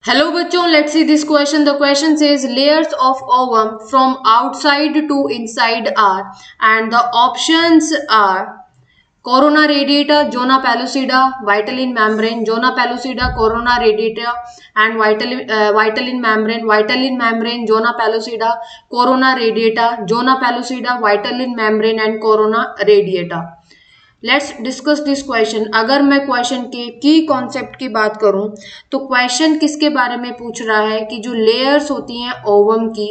Hello बच्चों, let's see this question. The question says layers of ovum from outside to inside are, and the options are corona radiata, zona pellucida, vitelline membrane, zona pellucida, corona radiata, and vitelline membrane, zona pellucida, corona radiata, zona pellucida, vitelline membrane, and corona radiata. Let's discuss this question. अगर मैं question के की concept की बात करूं तो question किसके बारे में पूछ रहा है कि जो लेयर्स होती हैं ओवम की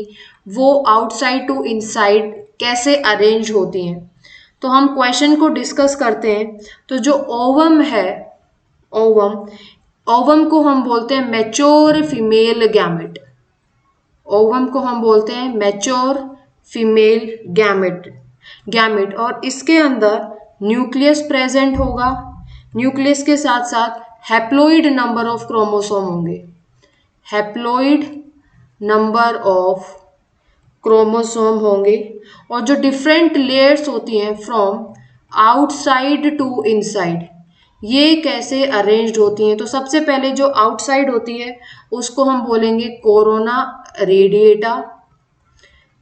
वो आउटसाइड टू इनसाइड कैसे अरेंज होती हैं. तो हम क्वेश्चन को डिस्कस करते हैं. तो जो ओवम है, ओवम ओवम को हम बोलते हैं मैच्योर फीमेल गैमेट. ओवम को हम बोलते हैं मैच्योर फीमेल गैमेट और इसके अंदर न्यूक्लियस प्रेजेंट होगा. न्यूक्लियस के साथ साथ हैप्लॉइड नंबर ऑफ क्रोमोसोम होंगे. हैप्लॉइड नंबर ऑफ क्रोमोसोम होंगे और जो डिफरेंट लेयर्स होती हैं फ्रॉम आउटसाइड टू इनसाइड ये कैसे अरेंज्ड होती हैं. तो सबसे पहले जो आउटसाइड होती है उसको हम बोलेंगे कोरोना रेडिएटा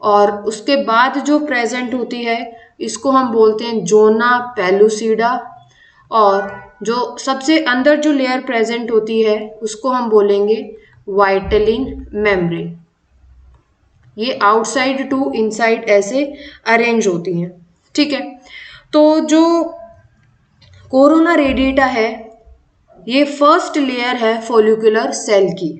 और उसके बाद जो प्रेजेंट होती है इसको हम बोलते हैं जोना पेलुसिडा और जो सबसे अंदर जो लेयर प्रेजेंट होती है उसको हम बोलेंगे वाइटलिन मेम्ब्रेन. ये आउटसाइड टू इनसाइड ऐसे अरेंज होती हैं. ठीक है. तो जो कोरोना रेडिएटा है ये फर्स्ट लेयर है फोलिकुलर सेल की.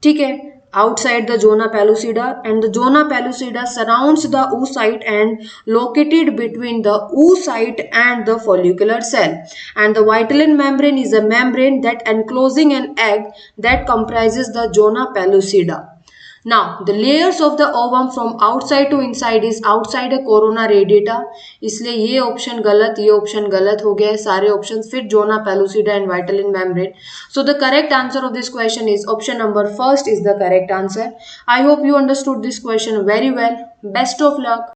ठीक है. outside the zona pellucida, and the zona pellucida surrounds the oocyte and located between the oocyte and the follicular cell, and the vitelline membrane is a membrane that enclosing an egg that comprises the zona pellucida. Now the layers of the ovum from outside to inside is outside a corona radiata. इसलिए ये option गलत हो गया है. सारे option फिर zona pellucida and vitelline membrane. So the correct answer of this question is option number first is the correct answer. I hope you understood this question very well. Best of luck.